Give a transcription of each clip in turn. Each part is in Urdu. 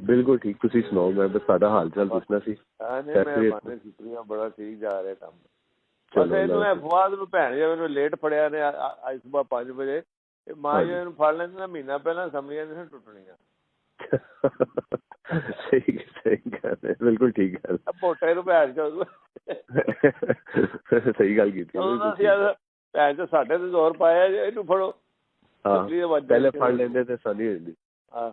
ਬਿਲਕੁਲ ਠੀਕ। ਤੁਸੀਂ ਸੁਣਾਓ? ਮੈਂ ਬਸ ਤੁਹਾਡਾ ਹਾਲ ਚਾਲ ਪੁੱਛਣਾ ਸੀ। ਨਹੀਂ ਮੈਂ ਬਾਨੇ ਛੁੱਟੀਆਂ ਬੜਾ ਠੀਕ ਜਾ ਰਿਹਾ ਕੰਮ। ਬਸ ਚਲੋ ਇਹਨੂੰ ਇਹ ਫਵਾਦ ਨੂੰ ਭੈਣ ਜੀ ਮੈਨੂੰ ਲੇਟ ਫੜਿਆ ਨੇ ਅੱਜ ਸਵੇਰ 5 ਵਜੇ। ਇਹ ਮਾਂ ਜੀ ਨੂੰ ਫੜ ਲੈਂਦੇ ਨਾ ਮਹੀਨਾ ਪਹਿਲਾਂ ਅਸੈਂਬਲੀਆਂ ਨਹੀਂ ਟੁੱਟਣੀਆਂ। ਸਹੀ ਗੱਲ ਹੈ, ਬਿਲਕੁਲ ਠੀਕ ਗੱਲ। ਮੋਟੇ ਨੂੰ ਭੈਣ ਚੋਦ ਸਹੀ ਗੱਲ ਕੀਤੀ। ਭੈਣ ਚੋਦ ਸਾਡੇ ਤੇ ਜ਼ੋਰ ਪਾਇਆ ਇਹਨੂੰ ਫੜੋ। ਹਾਂ ਪਹਿਲੇ ਫੜ ਲੈਂਦੇ ਤੇ ਆਸਾਨੀ ਹੋ ਜਾਂਦੀ। ਹਾਂ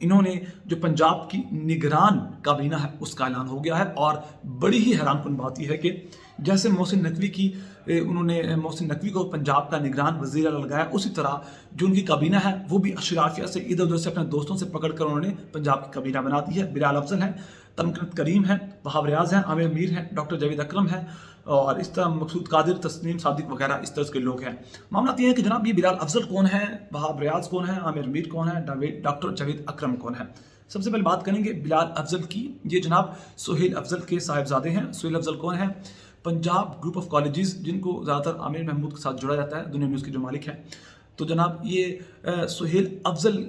انہوں نے جو پنجاب کی نگران کابینہ ہے اس کا اعلان ہو گیا ہے، اور بڑی ہی حیران کن بات یہ ہے کہ جیسے محسن نقوی کی انہوں نے محسن نقوی کو پنجاب کا نگران وزیر اعلیٰ لگایا، اسی طرح جو ان کی کابینہ ہے وہ بھی اشرافیہ سے ادھر ادھر سے اپنے دوستوں سے پکڑ کر انہوں نے پنجاب کی کابینہ بنا دی ہے۔ بلال افضل ہیں، تمکنت کریم ہیں، وہاب ریاض ہیں، عامر میر ہیں، ڈاکٹر جاوید اکرم ہیں، اور اس طرح مقصود قادر، تسنیم صادق وغیرہ اس طرح کے لوگ ہیں۔ معاملہ یہ ہے کہ جناب یہ بلال افضل کون ہے، وہاب ریاض کون ہے، عامر میر کون ہے، ڈاکٹر جاوید اکرم کون ہے۔ سب سے پہلے بات کریں گے بلال افضل کی۔ یہ جناب سہیل افضل کے صاحبزادے ہیں۔ سہیل افضل کون ہیں؟ پنجاب گروپ آف کالجز، جن کو زیادہ تر عامر محمود کے ساتھ جوڑا جاتا ہے، دنیا نیوز کے جو مالک ہیں۔ تو جناب یہ سہیل افضل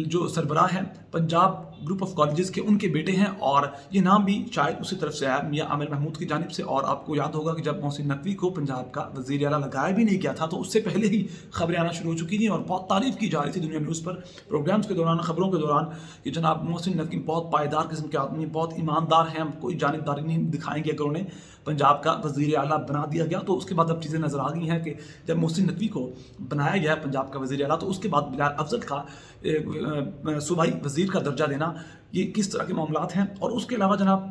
جو سربراہ ہیں پنجاب گروپ آف کالجز کے، ان کے بیٹے ہیں، اور یہ نام بھی شاید اسی طرف سے آیا، میاں عامر محمود کی جانب سے۔ اور آپ کو یاد ہوگا کہ جب محسن نقوی کو پنجاب کا وزیر اعلیٰ لگایا بھی نہیں کیا تھا تو اس سے پہلے ہی خبریں آنا شروع ہو چکی تھیں اور بہت تعریف کی جا رہی تھی دنیا نیوز پر پروگرامز کے دوران، خبروں کے دوران، کہ جناب محسن نقوی بہت پائیدار قسم کے آدمی، بہت ایماندار ہیں، ہم کوئی جانبداری نہیں دکھائیں گے اگر انہیں پنجاب کا وزیر اعلیٰ بنا دیا گیا۔ تو اس کے بعد اب چیزیں نظر آ گئی ہیں کہ جب محسن نقوی کو بنایا گیا ہے پنجاب کا وزیر اعلیٰ، تو اس کے بعد بلال افضل کا صوبائی وزیر کا درجہ دینا، یہ کس طرح کے معاملات ہیں۔ اور اس کے علاوہ جناب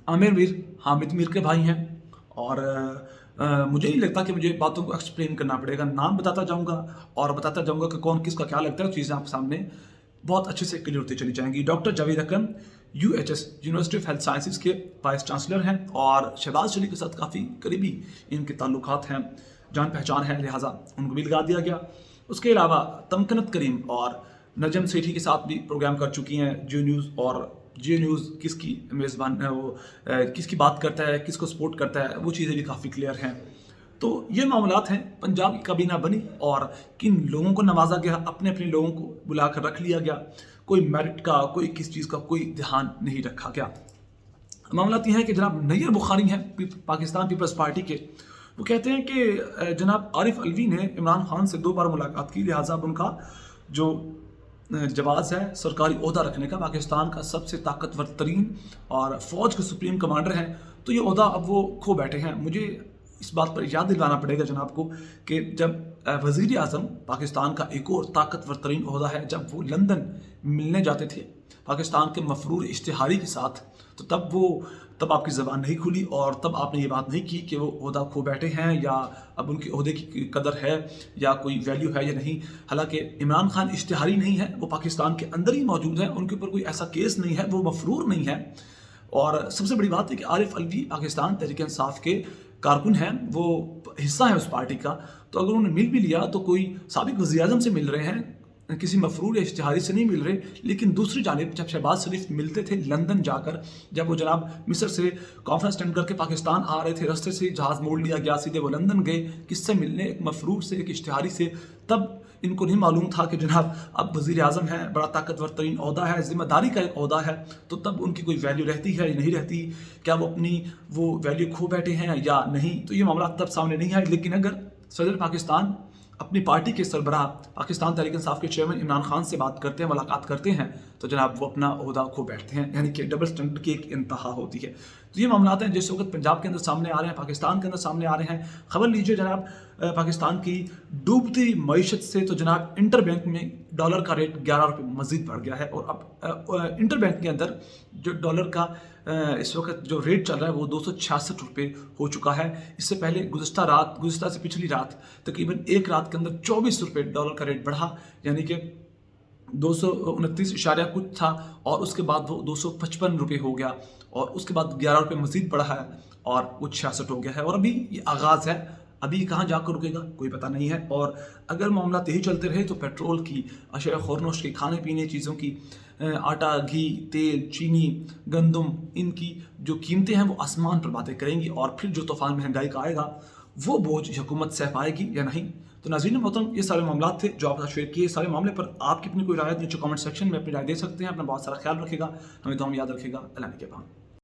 عامر میر حامد میر کے بھائی ہیں، اور مجھے نہیں لگتا کہ مجھے باتوں کو ایکسپلین کرنا پڑے گا، نام بتاتا جاؤں گا اور بتاتا جاؤں گا کہ کون کس کا کیا لگتا ہے، چیزیں آپ سامنے بہت اچھے سے کلیئر ہوتی چلی جائیں گی۔ Doctor Javed Akram UHS university of health sciences کے وائس چانسلر ہیں، اور شہباز شریف کے ساتھ کافی قریبی ان کے تعلقات ہیں، جان پہچان ہے، لہٰذا ان کو بھی لگا دیا گیا۔ اس کے علاوہ تمکنت کریم اور نجم سیٹھی کے ساتھ بھی پروگرام کر چکی ہیں جیو نیوز، اور جیو نیوز کس کی میزبان ہے، وہ کس کی بات کرتا ہے، کس کو سپورٹ کرتا ہے، وہ چیزیں بھی کافی کلیئر ہیں۔ تو یہ معاملات ہیں، پنجاب کی کابینہ بنی اور کن لوگوں کو نوازا گیا، اپنے اپنے لوگوں کو بلا کر رکھ لیا گیا، کوئی میرٹ کا، کوئی کس چیز کا کوئی دھیان نہیں رکھا گیا۔ معاملات یہ ہیں کہ جناب نیر بخاری ہیں پاکستان پیپلز پارٹی کے، وہ کہتے ہیں کہ جناب عارف علوی نے عمران خان سے 2 بار ملاقات کی، لہٰذا اب ان کا جو جواز ہے سرکاری عہدہ رکھنے کا، پاکستان کا سب سے طاقتور ترین اور فوج کے سپریم کمانڈر ہیں، تو یہ عہدہ اب وہ کھو بیٹھے ہیں۔ مجھے اس بات پر یاد دلانا پڑے گا جناب کو کہ جب وزیر اعظم پاکستان کا ایک اور طاقتور ترین عہدہ ہے، جب وہ لندن ملنے جاتے تھے پاکستان کے مفرور اشتہاری کے ساتھ، تو تب آپ کی زبان نہیں کھلی اور تب آپ نے یہ بات نہیں کی کہ وہ عہدہ کھو بیٹھے ہیں یا اب ان کے عہدے کی قدر ہے یا کوئی ویلیو ہے یا نہیں۔ حالانکہ عمران خان اشتہاری نہیں ہے، وہ پاکستان کے اندر ہی موجود ہے، ان کے اوپر کوئی ایسا کیس نہیں ہے، وہ مفرور نہیں ہے۔ اور سب سے بڑی بات ہے کہ عارف علوی پاکستان تحریک انصاف کے کارکن ہیں، وہ حصہ ہے اس پارٹی کا، تو اگر انہوں نے مل بھی لیا تو کوئی سابق وزیر اعظم سے مل رہے ہیں، کسی مفرور یا اشتہاری سے نہیں مل رہے۔ لیکن دوسری جانب جب شہباز شریف ملتے تھے لندن جا کر، جب وہ جناب مصر سے کانفرنس اٹینڈ کر کے پاکستان آ رہے تھے، رستے سے جہاز موڑ لیا گیا، سیدھے وہ لندن گئے کس سے ملنے، ایک مفرور سے، ایک اشتہاری سے، تب ان کو نہیں معلوم تھا کہ جناب اب وزیر اعظم ہے، بڑا طاقتور ترین عہدہ ہے، ذمہ داری کا ایک عہدہ ہے، تو تب ان کی کوئی ویلیو رہتی ہے یا نہیں رہتی، کیا وہ اپنی وہ ویلیو کھو بیٹھے ہیں یا نہیں، تو یہ معاملات تب سامنے نہیں آئے۔ لیکن اگر صدر پاکستان اپنی پارٹی کے سربراہ پاکستان تحریک انصاف کے چیئرمین عمران خان سے بات کرتے ہیں، ملاقات کرتے ہیں، تو جناب وہ اپنا عہدہ کھو بیٹھتے ہیں، یعنی کہ ڈبل اسٹینڈرڈ کی ایک انتہا ہوتی ہے۔ تو یہ معاملات ہیں جس وقت پنجاب کے اندر سامنے آ رہے ہیں، پاکستان کے اندر سامنے آ رہے ہیں۔ خبر لیجئے جناب پاکستان کی ڈوبتی معیشت سے، تو جناب انٹر بینک میں ڈالر کا ریٹ 11 روپے مزید بڑھ گیا ہے، اور اب انٹر بینک کے اندر جو ڈالر کا اس وقت جو ریٹ چل رہا ہے وہ 266 روپے ہو چکا ہے۔ اس سے پہلے گزشتہ سے پچھلی رات تقریباً ایک رات کے اندر 24 روپے ڈالر کا ریٹ بڑھا، یعنی کہ 229 اشاریہ کچھ تھا، اور اس کے بعد وہ 255 روپے ہو گیا، اور اس کے بعد 11 روپے مزید بڑھا ہے، اور وہ 66 ہو گیا ہے۔ اور ابھی یہ آغاز ہے، ابھی کہاں جا کر رکے گا کوئی پتہ نہیں ہے۔ اور اگر معاملات یہی چلتے رہے تو پیٹرول کی، اشیاء خورنوش کی، کھانے پینے چیزوں کی، آٹا، گھی، تیل، چینی، گندم، ان کی جو قیمتیں ہیں وہ آسمان پر باتیں کریں گی، اور پھر جو طوفان مہنگائی کا آئے گا وہ بوجھ حکومت سہ پائے گی یا نہیں۔ تو ناظرین محترم، یہ سارے معاملات تھے جو آپ کا شیئر کیے۔ سارے معاملے پر آپ کی اپنی کوئی رائے نیچے کامنٹ سیکشن میں اپنی رائے دے سکتے ہیں۔ اپنا بہت سارا خیال رکھے گا، ہمیں تو ہم یاد رکھے گا۔ اللہ نے کے